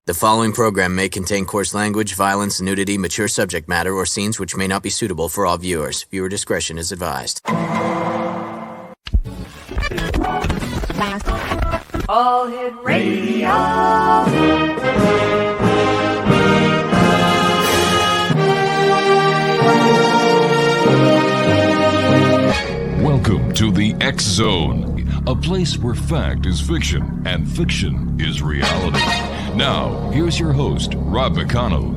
The following program may contain coarse language, violence, nudity, mature subject matter, or scenes which may not be suitable for all viewers. Viewer discretion is advised. All Hit Radio. Welcome to the X Zone, a place where fact is fiction and fiction is reality. Now, here's your host, Rob McConnell.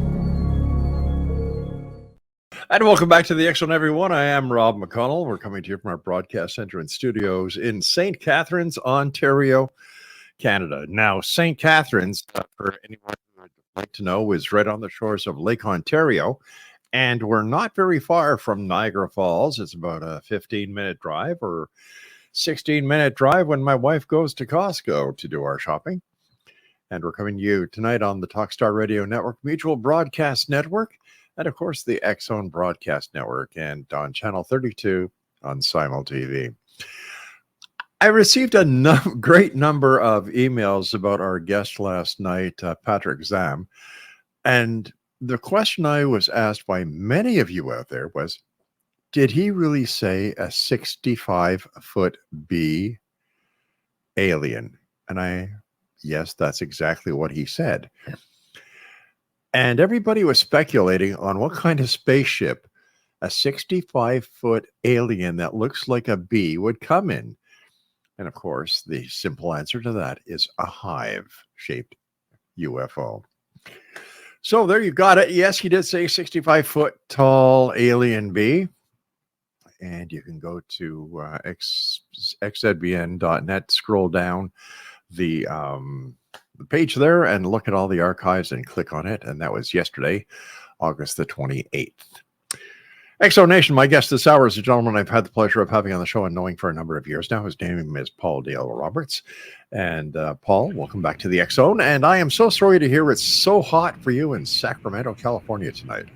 And welcome back to the X Zone, everyone. I am Rob McConnell. We're coming to you from our broadcast center and studios in St. Catharines, Ontario, Canada. Now, St. Catharines, for anyone who would like to know, is right on the shores of Lake Ontario. And we're not very far from Niagara Falls. It's about a 15-minute drive or 16-minute drive when my wife goes to Costco to do our shopping. And we're coming to you tonight on the Talkstar Radio Network, Mutual Broadcast Network, and of course the X Zone Broadcast Network, and on Channel 32 on Simul TV. I received a great number of emails about our guest last night, Patrick Zam, and the question I was asked by many of you out there was, did he really say a 65-foot B alien? And yes, that's exactly what he said. And everybody was speculating on what kind of spaceship a 65-foot alien that looks like a bee would come in. And of course, the simple answer to that is a hive-shaped UFO. So there you got it. Yes, he did say 65-foot tall alien bee. And you can go to xzbn.net, scroll down the page there and look at all the archives and click on it. And that was yesterday, August the 28th. XO Nation, my guest this hour is a gentleman I've had the pleasure of having on the show and knowing for a number of years now. His name is Paul Dale Roberts. And Paul, welcome back to the X Zone. And I am so sorry to hear it's so hot for you in Sacramento, California tonight.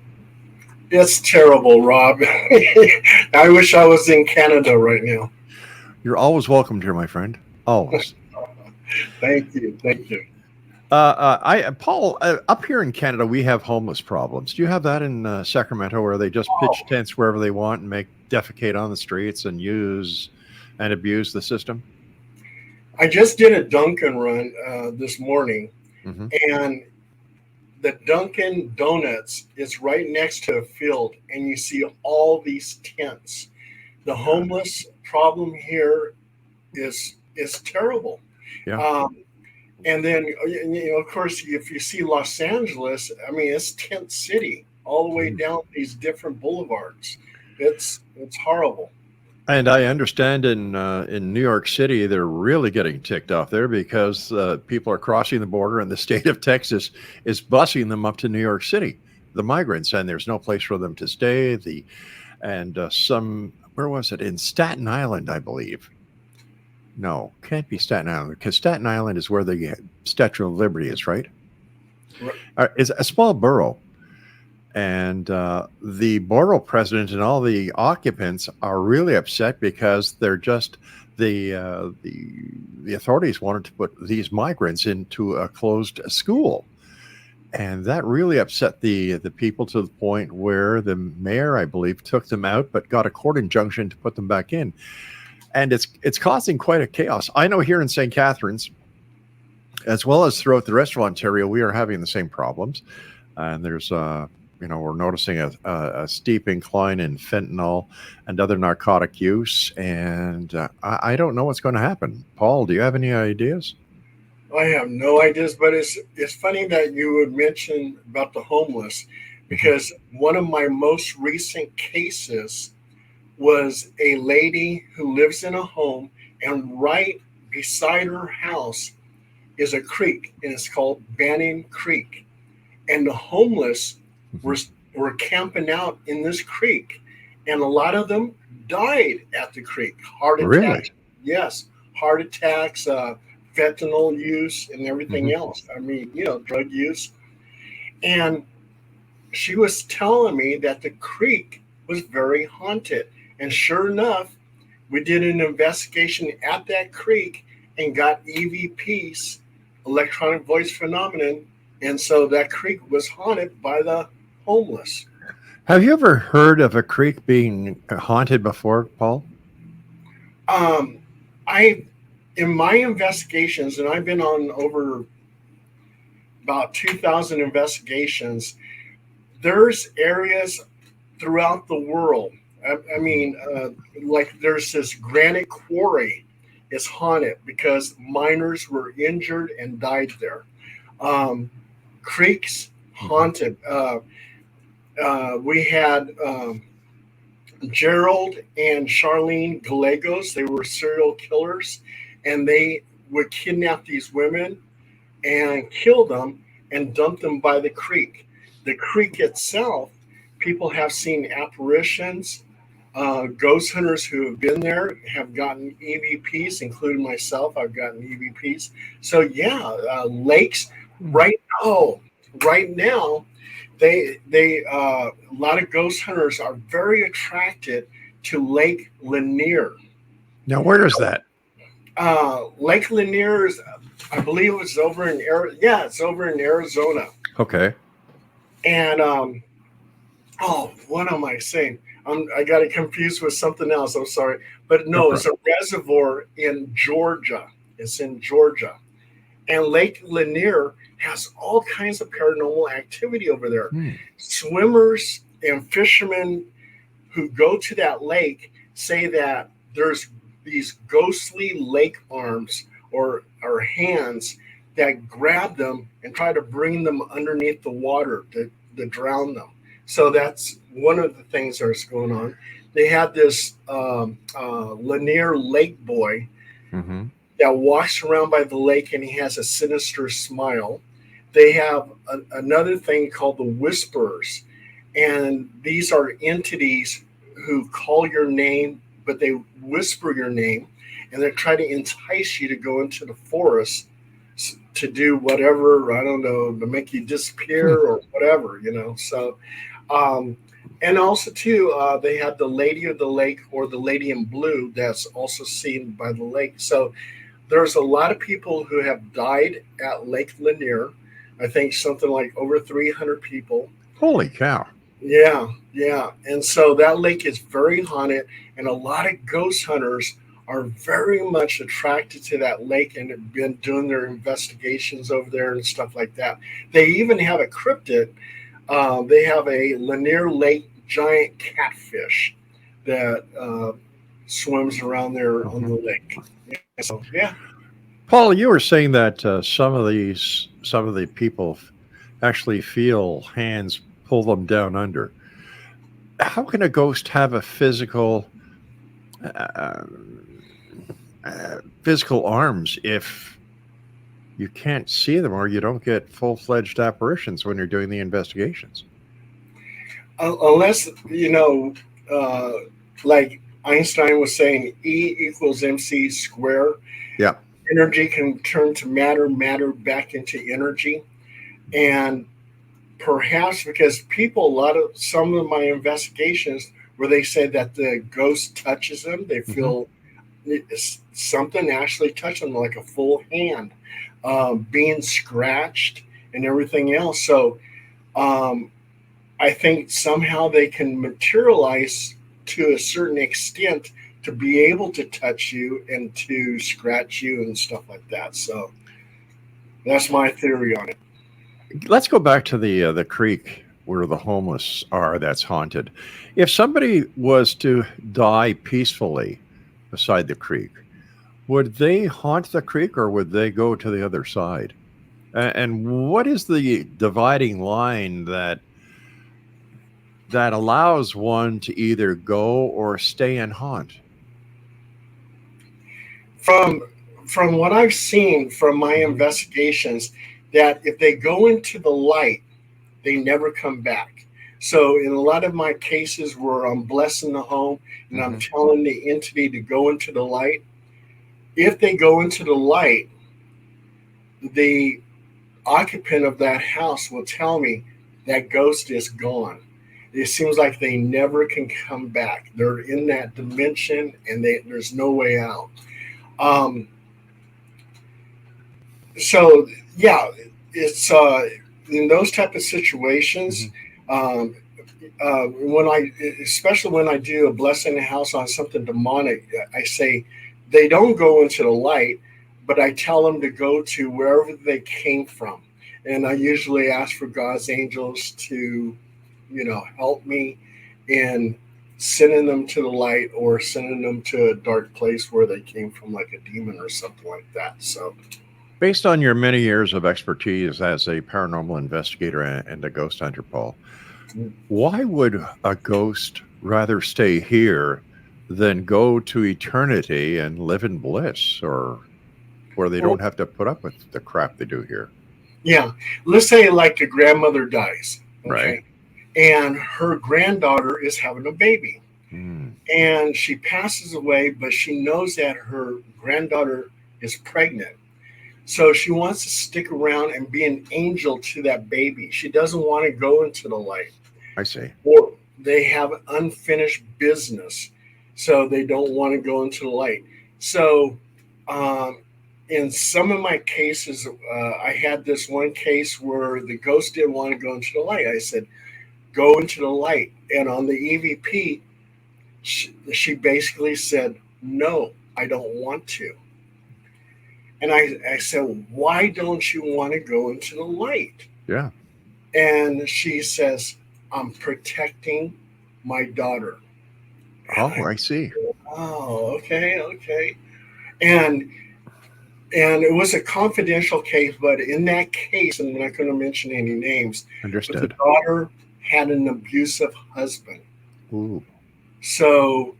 It's terrible, Rob. I wish I was in Canada right now. You're always welcome here, my friend. Always. Thank you. Paul, up here in Canada, we have homeless problems. Do you have that in Sacramento, where they just pitch tents wherever they want and defecate on the streets and use and abuse the system? I just did a Dunkin' run this morning, and the Dunkin' Donuts is right next to a field, and you see all these tents. The homeless problem here is terrible. Yeah. And then, of course, if you see Los Angeles, I mean, it's tent city all the way down these different boulevards. It's horrible. And I understand in New York City, they're really getting ticked off there because people are crossing the border, and the state of Texas is busing them up to New York City, the migrants, and there's no place for them to stay. Where was it? In Staten Island, I believe. No, can't be Staten Island, because Staten Island is where the Statue of Liberty is, right? It's a small borough. And the borough president and all the occupants are really upset because they're just the authorities wanted to put these migrants into a closed school, and that really upset the people to the point where the mayor, I believe, took them out, but got a court injunction to put them back in, and it's causing quite a chaos. I know here in St. Catharines, as well as throughout the rest of Ontario, we are having the same problems, and there's we're noticing a steep incline in fentanyl and other narcotic use, and I don't know what's going to happen. Paul, do you have any ideas? I have no ideas, but it's funny that you would mention about the homeless, because one of my most recent cases was a lady who lives in a home, and right beside her house is a creek, and it's called Banning Creek, and the homeless were camping out in this creek, and a lot of them died at the creek. Heart attacks. Really? Yes, heart attacks, fentanyl use, and everything else. I mean, drug use. And she was telling me that the creek was very haunted. And sure enough, we did an investigation at that creek and got EVPs, electronic voice phenomenon, And so that creek was haunted by the homeless. Have you ever heard of a creek being haunted before, Paul? In my investigations, and I've been on over about 2,000 investigations, there's areas throughout the world. I mean, like there's this granite quarry is haunted because miners were injured and died there. Creeks haunted. We had Gerald and Charlene Gallegos. They were serial killers, and they would kidnap these women and kill them and dump them by the creek. The creek itself, people have seen apparitions. Ghost hunters who have been there have gotten EVPs, including myself. I've gotten EVPs. So yeah, lakes right now, they a lot of ghost hunters are very attracted to Lake Lanier. Now, where is that? Lake Lanier is, I believe it's over in it's over in Arizona. Okay. And what am I saying? I got it confused with something else. I'm sorry, but no, it's a reservoir in Georgia. It's in Georgia, and Lake Lanier has all kinds of paranormal activity over there. Swimmers and fishermen who go to that lake say that there's these ghostly lake arms or hands that grab them and try to bring them underneath the water to drown them. So that's one of the things that's going on. They had this Lanier Lake boy that walks around by the lake, and he has a sinister smile. They have another thing called the Whisperers, and these are entities who call your name, but they whisper your name, and they try to entice you to go into the forest to do whatever, I don't know, to make you disappear or whatever, So, and also too, they have the Lady of the Lake or the Lady in Blue that's also seen by the lake. So there's a lot of people who have died at Lake Lanier. I think something like over 300 people. Holy cow. Yeah. And so that lake is very haunted, and a lot of ghost hunters are very much attracted to that lake and have been doing their investigations over there and stuff like that. They even have a cryptid. They have a Lanier Lake giant catfish that swims around there on the lake. So, yeah. Paul, you were saying that some of the people actually feel hands pull them down under. How can a ghost have a physical arms if you can't see them, or you don't get full-fledged apparitions when you're doing the investigations? Unless, like Einstein was saying, E equals MC squared. Yeah. Energy can turn to matter, matter back into energy. And perhaps because some of my investigations where they said that the ghost touches them, they feel something actually touch them, like a full hand, being scratched and everything else. So I think somehow they can materialize to a certain extent to be able to touch you and to scratch you and stuff like that. So that's my theory on it. Let's go back to the creek where the homeless are that's haunted. If somebody was to die peacefully beside the creek, would they haunt the creek or would they go to the other side? And what is the dividing line that allows one to either go or stay and haunt? From what I've seen from my investigations, that if they go into the light, they never come back. So in a lot of my cases where I'm blessing the home and I'm telling the entity to go into the light, if they go into the light, the occupant of that house will tell me that ghost is gone. It seems like they never can come back. They're in that dimension and there's no way out. So yeah, it's in those type of situations, especially when I do a blessing in the house on something demonic, I say they don't go into the light, but I tell them to go to wherever they came from. And I usually ask for God's angels to, help me in sending them to the light or sending them to a dark place where they came from, like a demon or something like that. So, based on your many years of expertise as a paranormal investigator and a ghost hunter, Paul, why would a ghost rather stay here than go to eternity and live in bliss, or where they don't have to put up with the crap they do here? Yeah. Let's say like a grandmother dies. Okay. Right. And her granddaughter is having a baby. And she passes away, but she knows that her granddaughter is pregnant. So she wants to stick around and be an angel to that baby. She doesn't want to go into the light. I see. Or they have unfinished business, so they don't want to go into the light. So in some of my cases, I had this one case where the ghost didn't want to go into the light. I said, go into the light. And on the EVP, she basically said, no, I don't want to. And I said, why don't you want to go into the light? Yeah. And she says, I'm protecting my daughter. Oh, I see. Oh, okay. And it was a confidential case, but in that case, and I'm not going to mention any names, Understood. but the daughter had an abusive husband. Ooh. So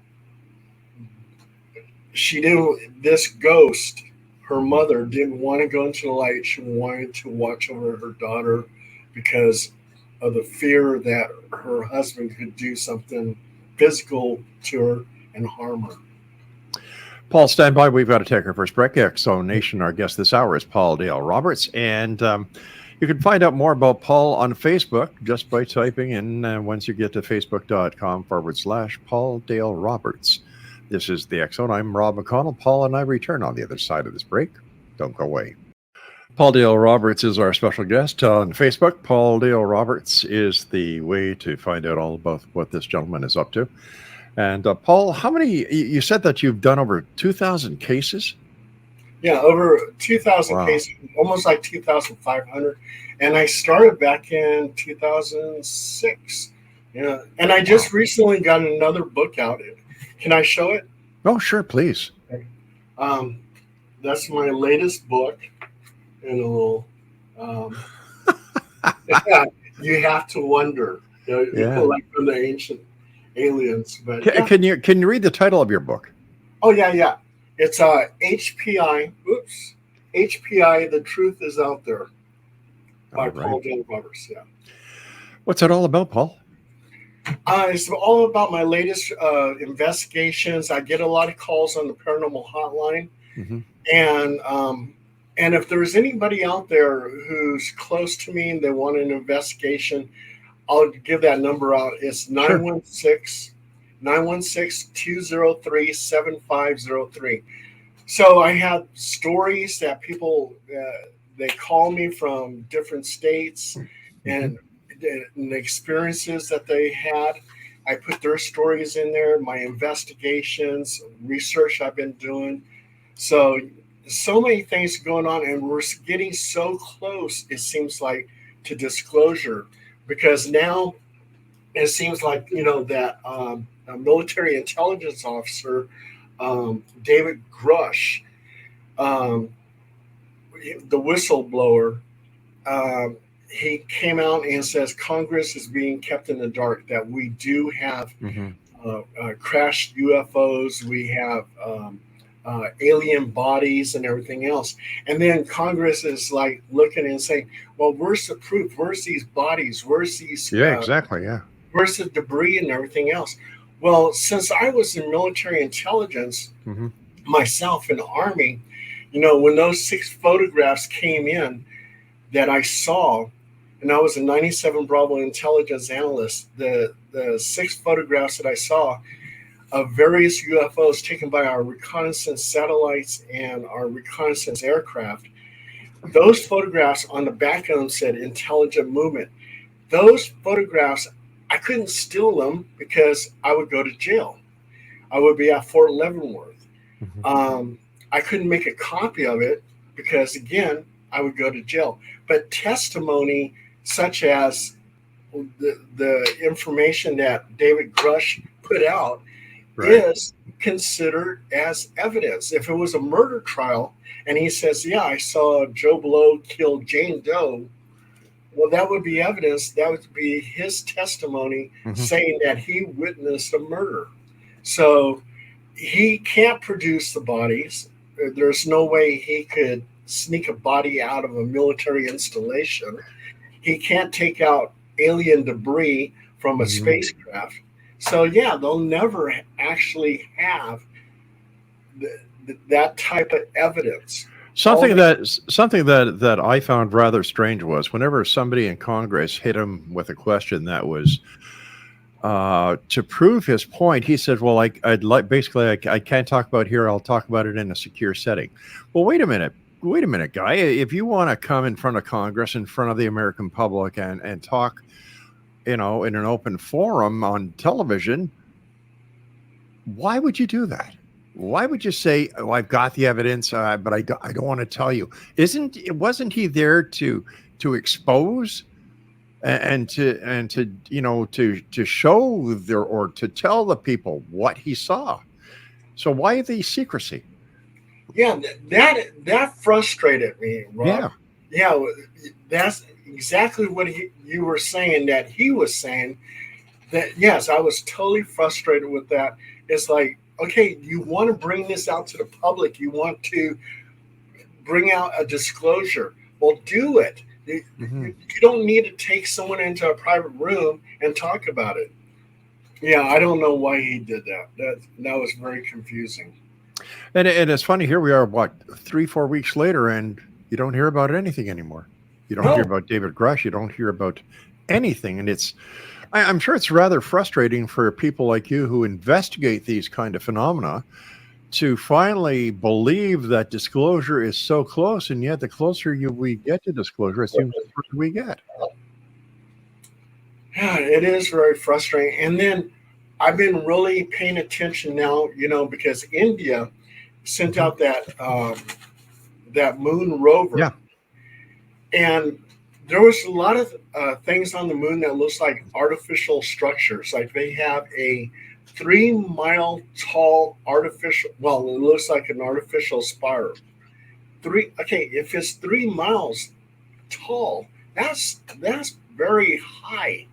this ghost, her mother, didn't want to go into the light. She wanted to watch over her daughter because of the fear that her husband could do something physical to her and harm her. Paul, stand by. We've got to take our first break. Exo Nation, our guest this hour is Paul Dale Roberts. And you can find out more about Paul on Facebook just by typing in, once you get to facebook.com/Paul Dale Roberts. This is the X Zone. I'm Rob McConnell. Paul and I return on the other side of this break. Don't go away. Paul Dale Roberts is our special guest on Facebook. Paul Dale Roberts is the way to find out all about what this gentleman is up to. And Paul, how many, you said that you've done over 2,000 cases? Yeah, over 2,000 cases, almost like 2,500. And I started back in 2006. Yeah, and I just recently got another book out. Can I show it? Oh, sure, please. Okay. That's my latest book. And a little, yeah, you have to wonder. People like from the ancient aliens. But can you read the title of your book? Oh yeah. It's HPI. HPI. The Truth Is Out There by Paul Dale Roberts. Yeah. What's it all about, Paul? It's all about my latest investigations. I get a lot of calls on the paranormal hotline, and if there's anybody out there who's close to me and they want an investigation, I'll give that number out. It's 916-203-7503. So I have stories that people, they call me from different states and the experiences that they had. I put their stories in there, my investigations, research I've been doing. So many things going on, and we're getting so close, it seems like, to disclosure, because now it seems like, that a military intelligence officer, David Grush, the whistleblower, he came out and says Congress is being kept in the dark, that we do have crashed UFOs, we have alien bodies and everything else. And then Congress is like looking and saying, well, where's the proof? Where's these bodies? Where's these? Exactly. Yeah. Where's the debris and everything else? Well, since I was in military intelligence myself in the Army, when those 6 photographs came in that I saw, and I was a 97 Bravo intelligence analyst, the 6 photographs that I saw of various UFOs taken by our reconnaissance satellites and our reconnaissance aircraft, those photographs on the back of them said intelligent movement. Those photographs, I couldn't steal them because I would go to jail. I would be at Fort Leavenworth. I couldn't make a copy of it because, again, I would go to jail. But testimony such as the information that David Grush put out is considered as evidence. If it was a murder trial and he says, yeah, I saw Joe Blow kill Jane Doe, well, that would be evidence. That would be his testimony saying that he witnessed a murder. So he can't produce the bodies. There's no way he could sneak a body out of a military installation. He can't take out alien debris from a spacecraft. So yeah, they'll never actually have that type of evidence. Something that I found rather strange was whenever somebody in Congress hit him with a question that was to prove his point, he said, well, I'd like, basically, I can't talk about here. I'll talk about it in a secure setting. Well, wait a minute, guy. If you want to come in front of Congress, in front of the American public and talk, in an open forum on television, why would you do that? Why would you say, oh, I've got the evidence, but I don't want to tell you? Wasn't he there to expose and to show there, or to tell the people what he saw? So why the secrecy? Yeah, that frustrated me, Rob. Yeah, that's exactly what you were saying, that he was saying. That, yes, I was totally frustrated with that. It's like, okay, you want to bring this out to the public. You want to bring out a disclosure. Well, do it. You don't need to take someone into a private room and talk about it. Yeah, I don't know why he did that. That was very confusing. And it's funny, here we are, 3-4 weeks later, and you don't hear about anything anymore. You don't hear about David Grush. You don't hear about anything. And I'm sure it's rather frustrating for people like you who investigate these kind of phenomena to finally believe that disclosure is so close, and yet the closer we get to disclosure, it seems the further we get. Yeah, it is very frustrating. And then I've been really paying attention now, because India sent out that moon rover. Yeah. And there was a lot of things on the moon that looks like artificial structures. Like they have a 3-mile tall artificial, well, it looks like an artificial spire. If it's 3 miles tall, that's very high.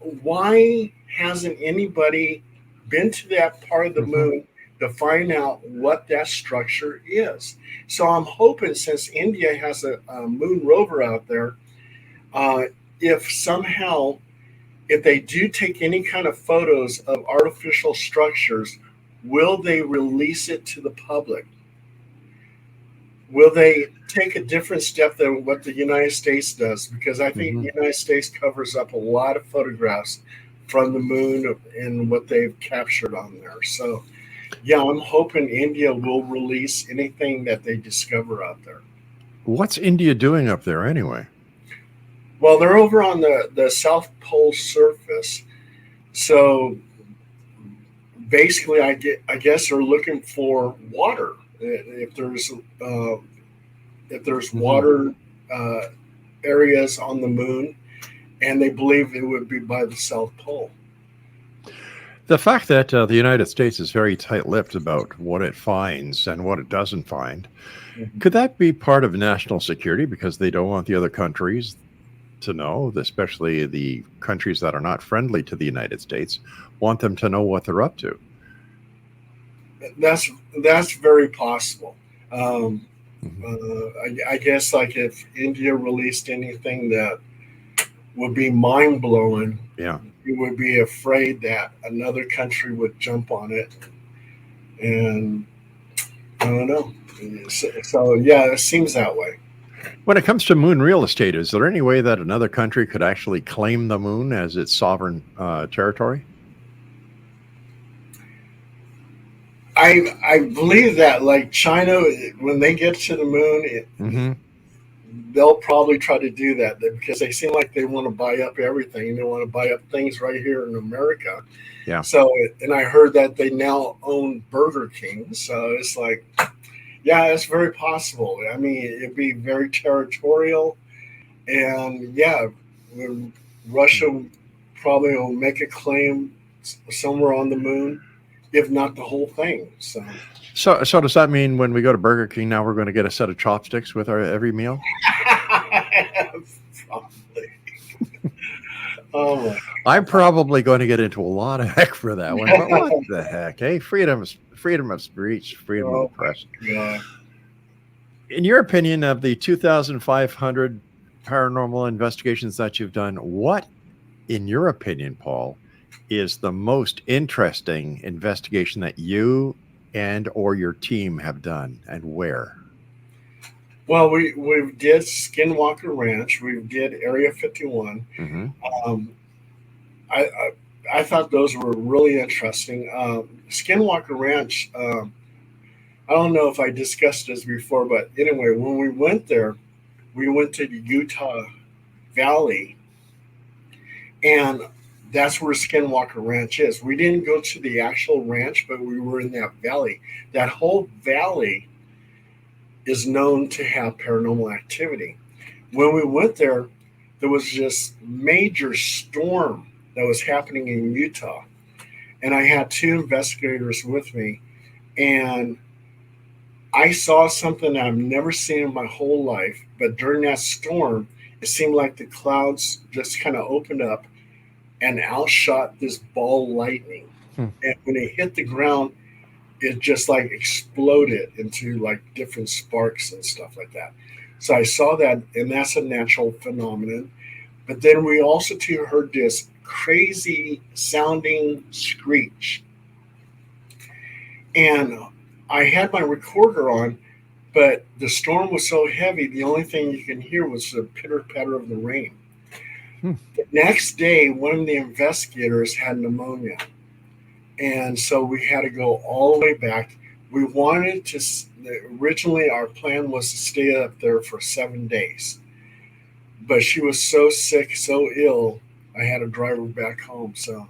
Why hasn't anybody been to that part of the moon to find out what that structure is? So I'm hoping, since India has a moon rover out there, if they do take any kind of photos of artificial structures, will they release it to the public? Will they take a different step than what the United States does? Because I think the United States covers up a lot of photographs from the moon and what they've captured on there. So, yeah, I'm hoping India will release anything that they discover out there. What's India doing up there anyway? Well, they're over on the South Pole surface. So basically, I guess they're looking for water. If there's water areas on the moon, and they believe it would be by the South Pole. The fact that the United States is very tight-lipped about what it finds and what it doesn't find, could that be part of national security, because they don't want the other countries to know, especially the countries that are not friendly to the United States, want them to know what they're up to? That's very possible. I guess, like, if India released anything that would be mind-blowing, you would be afraid that another country would jump on it. And I don't know. So yeah, it seems that way. When it comes to moon real estate, is there any way that another country could actually claim the moon as its sovereign territory? I believe that, like China, when they get to the moon, they'll probably try to do that because they seem like they want to buy up everything. They want to buy up things right here in America. Yeah. So, and I heard that they now own Burger King. So it's like, yeah, it's very possible. I mean, it'd be very territorial. And yeah, when Russia probably will make a claim somewhere on the moon, if not the whole thing. So does that mean when we go to Burger King now we're going to get a set of chopsticks with our every meal? Probably. Oh my! I'm probably going to get into a lot of heck for that one. But what the heck? Hey, freedom of speech, freedom of the press. Yeah. In your opinion, of the 2,500 paranormal investigations that you've done, what, in your opinion, Paul, is the most interesting investigation that you and or your team have done, and where? Well, we did Skinwalker Ranch. We did Area 51. I thought those were really interesting. Skinwalker Ranch. I don't know if I discussed this before, but anyway, when we went there, we went to the Utah Valley, and that's where Skinwalker Ranch is. We didn't go to the actual ranch, but we were in that valley. That whole valley is known to have paranormal activity. When we went there, there was this major storm that was happening in Utah. And I had two investigators with me, and I saw something that I've never seen in my whole life. But during that storm, it seemed like the clouds just kind of opened up and outshot this ball lightning. And when it hit the ground, it just like exploded into like different sparks and stuff like that. So I saw that, and that's a natural phenomenon. But then we also too heard this crazy sounding screech. And I had my recorder on, but the storm was so heavy, the only thing you can hear was the pitter patter of the rain. The next day, one of the investigators had pneumonia. And so we had to go all the way back. We wanted to, originally our plan was to stay up there for 7 days. But she was so sick, so ill, I had to drive her back home. So,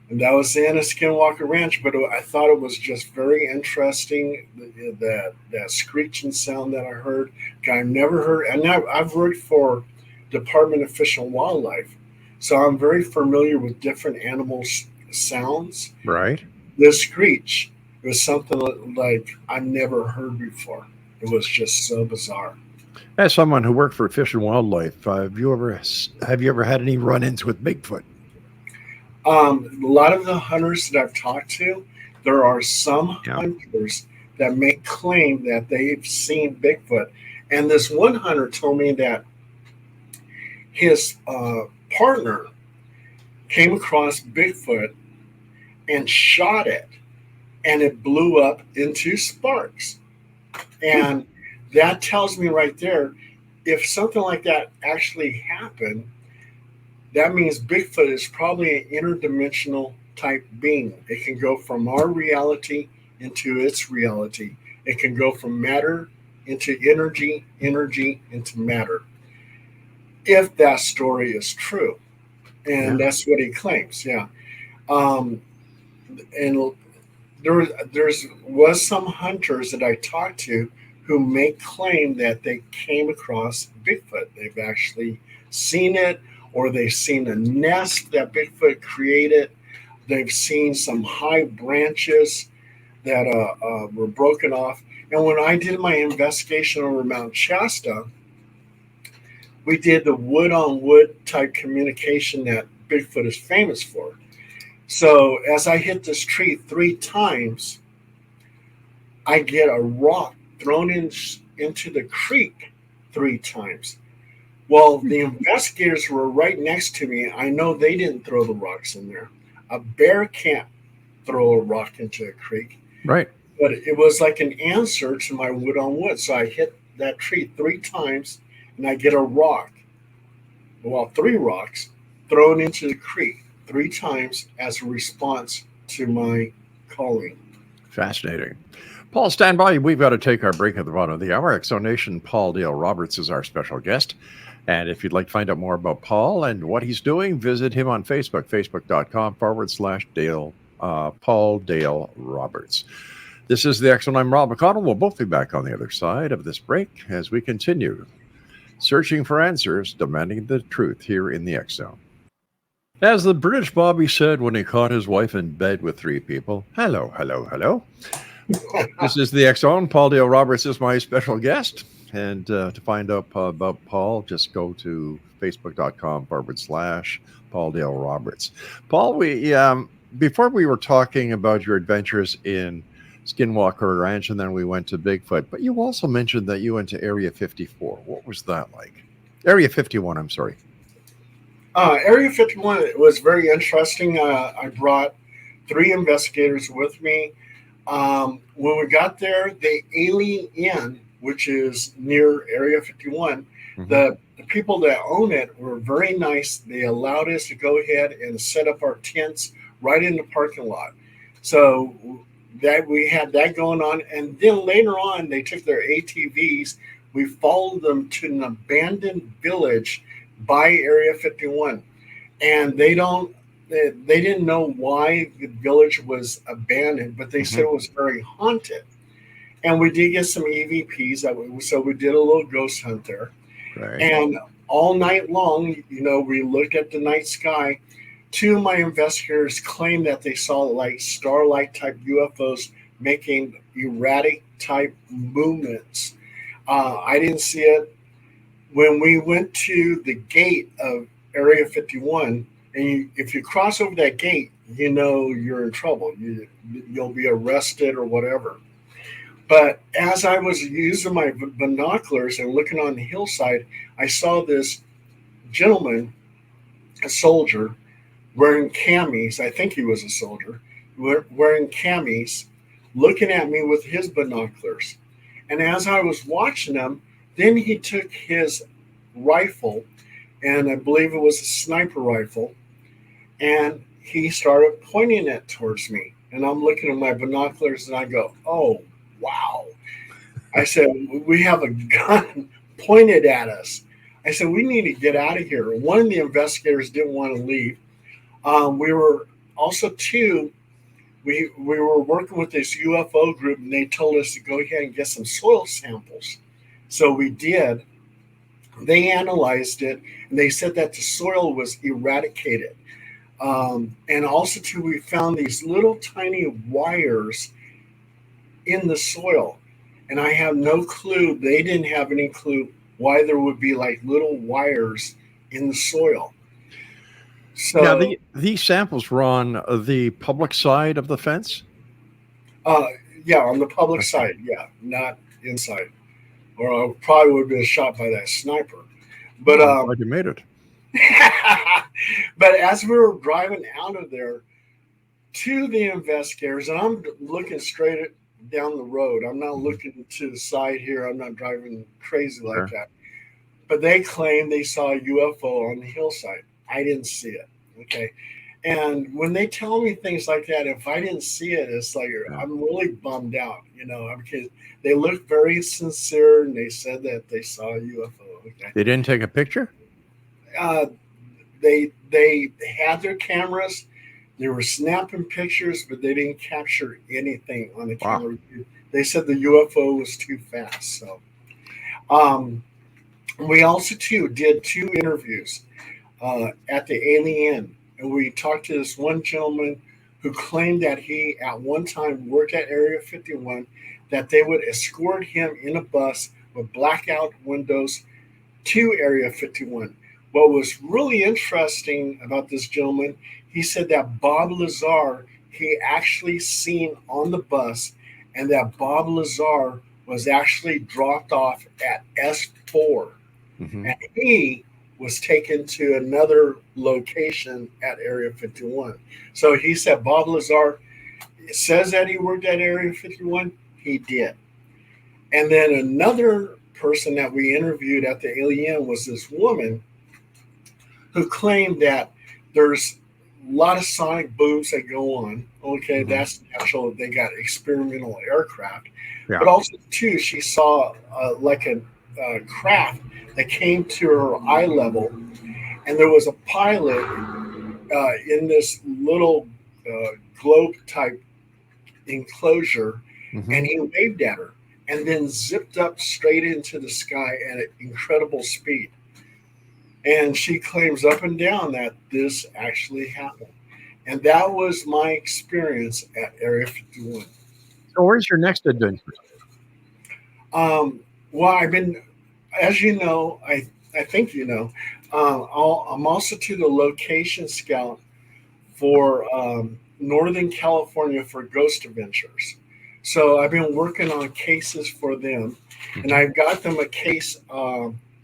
and that was the end of Skinwalker Ranch. But I thought it was just very interesting, that screeching sound that I heard. I've never heard, and I've worked for Department of Fish and Wildlife, so I'm very familiar with different animals' sounds. Right. The screech was something like I've never heard before. It was just so bizarre. As someone who worked for Fish and Wildlife, have you ever had any run-ins with Bigfoot? A lot of the hunters that I've talked to, there are some hunters that make claim that they've seen Bigfoot. And this one hunter told me that his partner came across Bigfoot and shot it, and it blew up into sparks. And that tells me right there, if something like that actually happened, that means Bigfoot is probably an interdimensional type being. It can go from our reality into its reality. It can go from matter into energy, energy into matter. If that story is true. And that's what he claims, and there was some hunters that I talked to who make claim that they came across Bigfoot. They've actually seen it, or they've seen a nest that Bigfoot created. They've seen some high branches that were broken off. And when I did my investigation over Mount Shasta, we did the wood-on-wood type communication that Bigfoot is famous for. So as I hit this tree 3 times, I get a rock thrown into the creek 3 times. Well, the investigators were right next to me. I know they didn't throw the rocks in there. A bear can't throw a rock into a creek. Right. But it was like an answer to my wood-on-wood. So I hit that tree 3 times, and I get a rock, 3 rocks, thrown into the creek 3 times as a response to my calling. Fascinating. Paul, stand by. We've got to take our break at the bottom of the hour. Exonation Paul Dale Roberts is our special guest. And if you'd like to find out more about Paul and what he's doing, visit him on Facebook, facebook.com/Dale, Paul Dale Roberts. This is the X Zone. I'm Rob McConnell. We'll both be back on the other side of this break as we continue searching for answers, demanding the truth here in the X Zone. As the British Bobby said when he caught his wife in bed with 3 people, hello, hello, hello. This is the X Zone. Paul Dale Roberts is my special guest. And to find out about Paul, just go to facebook.com/Paul Dale Roberts. Paul, we before we were talking about your adventures in Skinwalker Ranch, and then we went to Bigfoot, but you also mentioned that you went to Area 54. What was that like? Area 51, I'm sorry. Area 51 was very interesting. I brought 3 investigators with me. When we got there, the Alien Inn, which is near Area 51, the people that own it were very nice. They allowed us to go ahead and set up our tents right in the parking lot. So that we had that going on. And then later on, they took their ATVs. We followed them to an abandoned village by Area 51. And they didn't know why the village was abandoned, but they said it was very haunted. And we did get some EVPs, so we did a little ghost hunt there. Right. And all night long, we looked at the night sky. 2 of my investigators claimed that they saw like starlight type UFOs making erratic type movements. I didn't see it. When we went to the gate of Area 51, and if you cross over that gate, you're in trouble. You'll be arrested or whatever. But as I was using my binoculars and looking on the hillside, I saw this gentleman, a soldier, wearing camis. I think he was a soldier, wearing camis, looking at me with his binoculars. And as I was watching him, then he took his rifle, and I believe it was a sniper rifle, and he started pointing it towards me. And I'm looking at my binoculars, and I go, oh, wow. I said, we have a gun pointed at us. I said, we need to get out of here. One of the investigators didn't want to leave. We were also we were working with this UFO group, and they told us to go ahead and get some soil samples. So we did. They analyzed it, and they said that the soil was eradicated. And also, we found these little tiny wires in the soil. And I have no clue. They didn't have any clue why there would be like little wires in the soil. So now, these samples were on the public side of the fence? Yeah, on the public side. Yeah, not inside. Or I probably would have been shot by that sniper. But glad you made it. But as we were driving out of there to the investigators, and I'm looking straight down the road. I'm not looking to the side here. I'm not driving crazy like that. But they claim they saw a UFO on the hillside. I didn't see it. Okay. And when they tell me things like that, if I didn't see it, it's like I'm really bummed out, because they looked very sincere, and they said that they saw a UFO. Okay. They didn't take a picture? They had their cameras. They were snapping pictures, but they didn't capture anything on the camera. They said the UFO was too fast. So we also, did 2 interviews at the Alien. And we talked to this one gentleman who claimed that he at one time worked at Area 51, that they would escort him in a bus with blackout windows to Area 51. What was really interesting about this gentleman, he said that Bob Lazar, he actually seen on the bus, and that Bob Lazar was actually dropped off at S4. And he was taken to another location at Area 51. So he said Bob Lazar says that he worked at Area 51. He did. And then another person that we interviewed at the Alien was this woman who claimed that there's lot of sonic booms that go on. Okay, Mhm. that's natural. They got experimental aircraft, Yeah. but also too, she saw like a craft that came to her eye level, and there was a pilot in this little globe type enclosure, Mhm. and he waved at her, and then zipped up straight into the sky at an incredible speed. And she claims up and down that this actually happened. And that was my experience at Area 51. So where's your next adventure? Well, I've been, as you know, I think you know, I'm also to the location scout for Northern California for Ghost Adventures. So I've been working on cases for them, and I've got them a case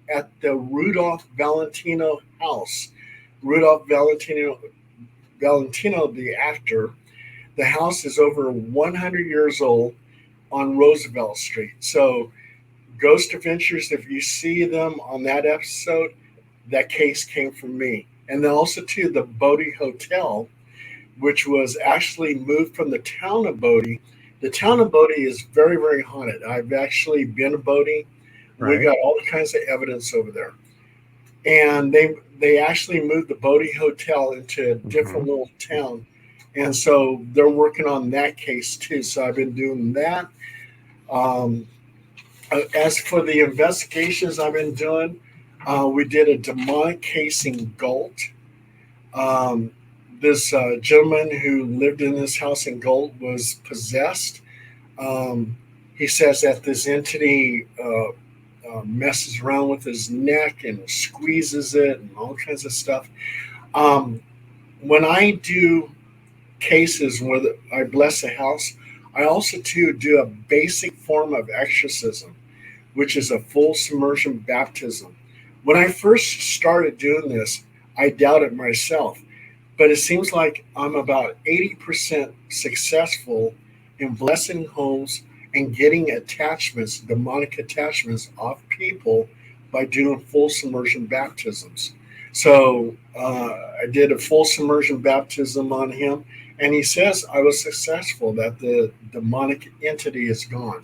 at the Rudolph Valentino house. Rudolph Valentino, the actor. The house is over 100 years old on Roosevelt Street. So, Ghost Adventures, if you see them on that episode, that case came from me. And then also, too, the Bodie Hotel, which was actually moved from the town of Bodie. The town of Bodie is very, very haunted. I've actually been to Bodie. We Right. got all kinds of evidence over there. And they actually moved the Bodie Hotel into a different little town. And so they're working on that case too. So I've been doing that. Um, as for the investigations I've been doing, we did a demonic case in Galt. This gentleman who lived in this house in Galt was possessed. He says that this entity messes around with his neck and squeezes it and all kinds of stuff. When I do cases where I bless a house, I also too do a basic form of exorcism, which is a full submersion baptism. When I first started doing this, I doubted myself, but it seems like I'm about 80% successful in blessing homes and getting attachments, demonic attachments, off people by doing full submersion baptisms. So I did a full submersion baptism on him, and he says I was successful, that the demonic entity is gone.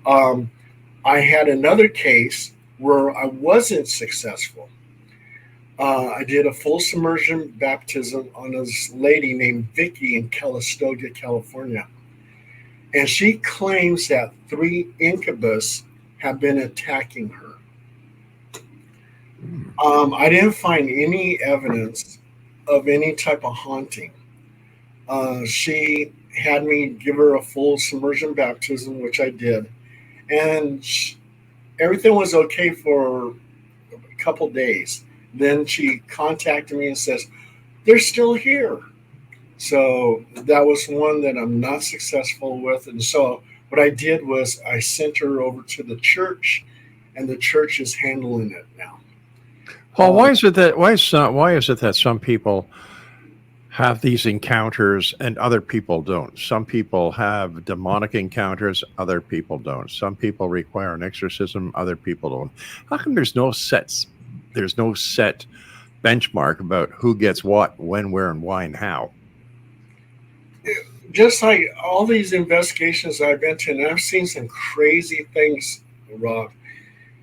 I had another case where I wasn't successful. I did a full submersion baptism on this lady named Vicky in Calistoga, California. And she claims that 3 incubus have been attacking her. I didn't find any evidence of any type of haunting. She had me give her a full submersion baptism, which I did. And everything was okay for a couple days. Then she contacted me and says, they're still here. So that was one that I'm not successful with. And so what I did was I sent her over to the church, and the church is handling it now. Paul, why is it that some people have these encounters and other people don't? Some people have demonic encounters, other people don't. Some people require an exorcism, other people don't. How come there's no set benchmark about who gets what, when, where, and why, and how? Just like all these investigations I've been to, and I've seen some crazy things, Rob,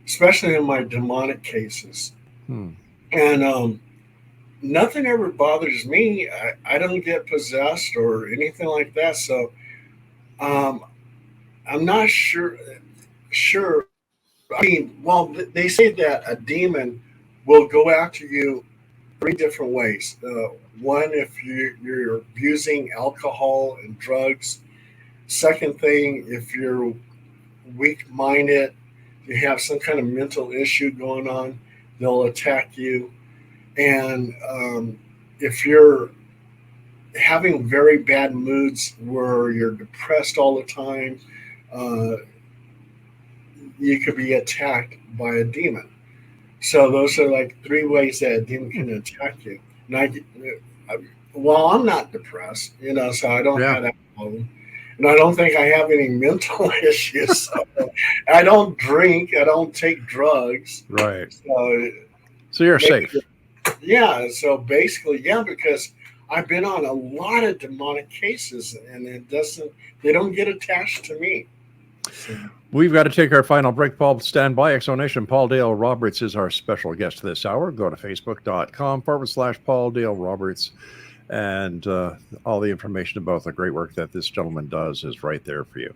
especially in my demonic cases. And nothing ever bothers me. I don't get possessed or anything like that. So I'm not sure. I mean, well, they say that a demon will go after you 3 different ways. One, if you're abusing alcohol and drugs. Second thing, if you're weak-minded, you have some kind of mental issue going on, they'll attack you. And if you're having very bad moods where you're depressed all the time, you could be attacked by a demon. So those are like 3 ways that a demon can attack you. And I'm not depressed, so I don't have that problem. And I don't think I have any mental issues. So I don't drink. I don't take drugs. Right. So you're safe. Yeah. So basically, yeah, because I've been on a lot of demonic cases, and they don't get attached to me. So. We've got to take our final break. Paul, stand by. Exonation. Paul Dale Roberts is our special guest this hour. Go to facebook.com/Paul Dale Roberts. And all the information about the great work that this gentleman does is right there for you.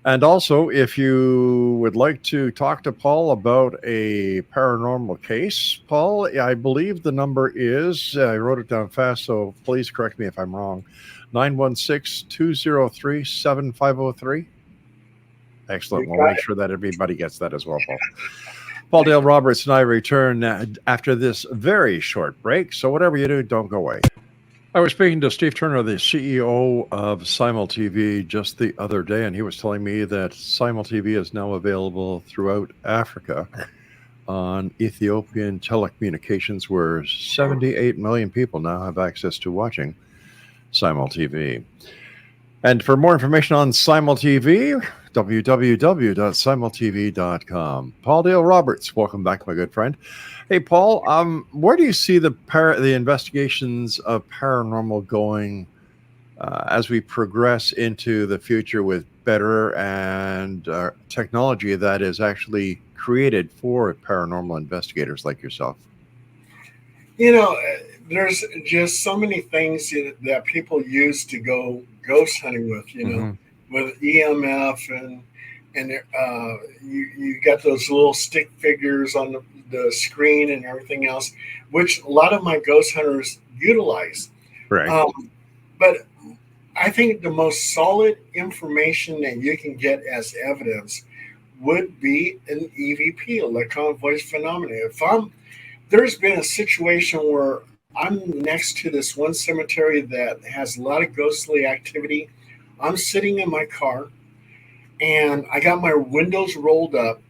And also, if you would like to talk to Paul about a paranormal case, Paul, I believe the number is, I wrote it down fast, so please correct me if I'm wrong, 916-203-7503. Excellent. We'll make sure that everybody gets that as well, Paul. Paul Dale Roberts and I return after this very short break. So whatever you do, don't go away. I was speaking to Steve Turner, the CEO of Simul TV, just the other day, and he was telling me that Simul TV is now available throughout Africa on Ethiopian telecommunications, where 78 million people now have access to watching Simul TV. And for more information on Simul TV, www.simultv.com. Paul Dale Roberts, welcome back, my good friend. Hey, Paul, where do you see the investigations of paranormal going as we progress into the future with better and technology that is actually created for paranormal investigators like yourself? You know, there's just so many things that people use to go ghost hunting with, you know, with EMF and you got those little stick figures on the screen and everything else, which a lot of my ghost hunters utilize. Right. But I think the most solid information that you can get as evidence would be an EVP, electronic voice phenomenon. There's been a situation where I'm next to this one cemetery that has a lot of ghostly activity. I'm sitting in my car and I got my windows rolled up.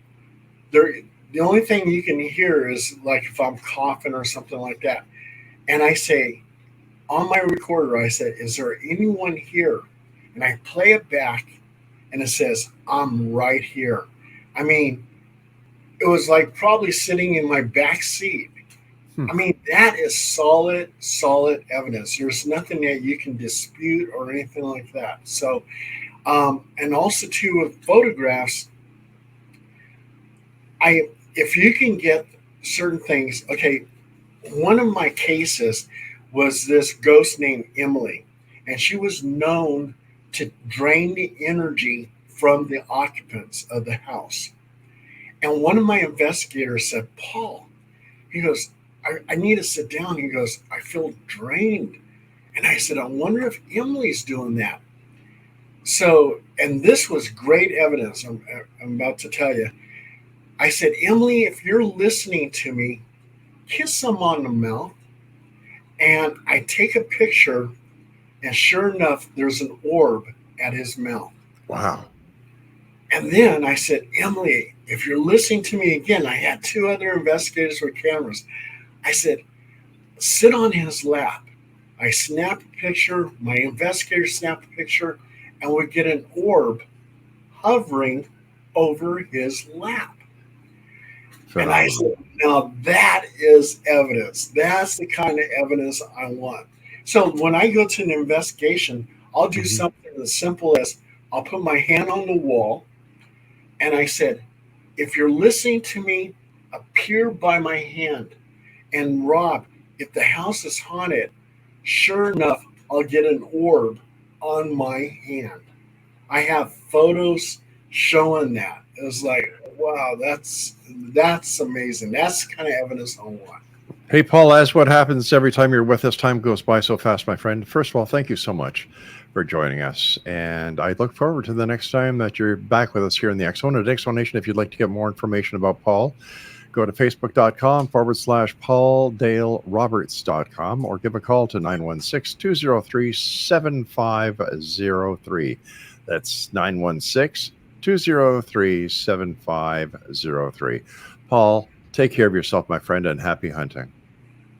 The only thing you can hear is like if I'm coughing or something like that. And I say, on my recorder, I said, is there anyone here? And I play it back and it says, I'm right here. I mean, it was like probably sitting in my back seat. I mean, that is solid evidence. There's nothing that you can dispute or anything like that. So, and also too with photographs, if you can get certain things, okay, one of my cases was this ghost named Emily, and she was known to drain the energy from the occupants of the house. And one of my investigators said, Paul, he goes, I need to sit down. He goes, I feel drained. And I said, I wonder if Emily's doing that. So, and this was great evidence. I'm about to tell you. I said, Emily, if you're listening to me, kiss him on the mouth. And I take a picture, and sure enough, there's an orb at his mouth. Wow. And then I said, Emily, if you're listening to me again, I had two other investigators with cameras. I said, sit on his lap. I snapped a picture, my investigator snapped a picture, and we get an orb hovering over his lap. And I said, now that is evidence. That's the kind of evidence I want. So when I go to an investigation, I'll do something as simple as I'll put my hand on the wall, and I said, if you're listening to me, appear by my hand. And Rob, if the house is haunted, sure enough, I'll get an orb on my hand. I have photos showing that. It was like, wow, that's amazing. That's the kind of evidence I want. Hey, Paul, as what happens every time you're with us, time goes by so fast, my friend. First of all, thank you so much for joining us. And I look forward to the next time that you're back with us here in the X Zone. At X Zone Nation, if you'd like to get more information about Paul, go to facebook.com/PaulDaleRoberts.com or give a call to 916-203-7503. That's 916-203-7503. Paul, take care of yourself, my friend, and happy hunting.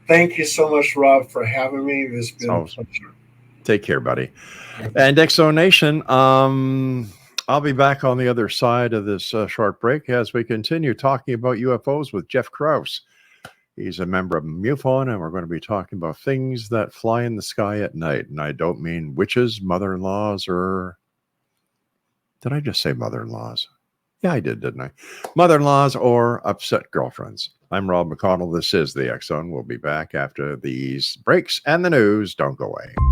Thank you so much, Rob, for having me. It's been a pleasure. Take care, buddy. And X Zone Nation, I'll be back on the other side of this short break as we continue talking about UFOs with Jeff Krause. He's a member of MUFON, and we're going to be talking about things that fly in the sky at night. And I don't mean witches, mother-in-laws, or... Did I just say mother-in-laws? Yeah, I did, didn't I? Mother-in-laws or upset girlfriends. I'm Rob McConnell. This is the X Zone. We'll be back after these breaks and the news. Don't go away.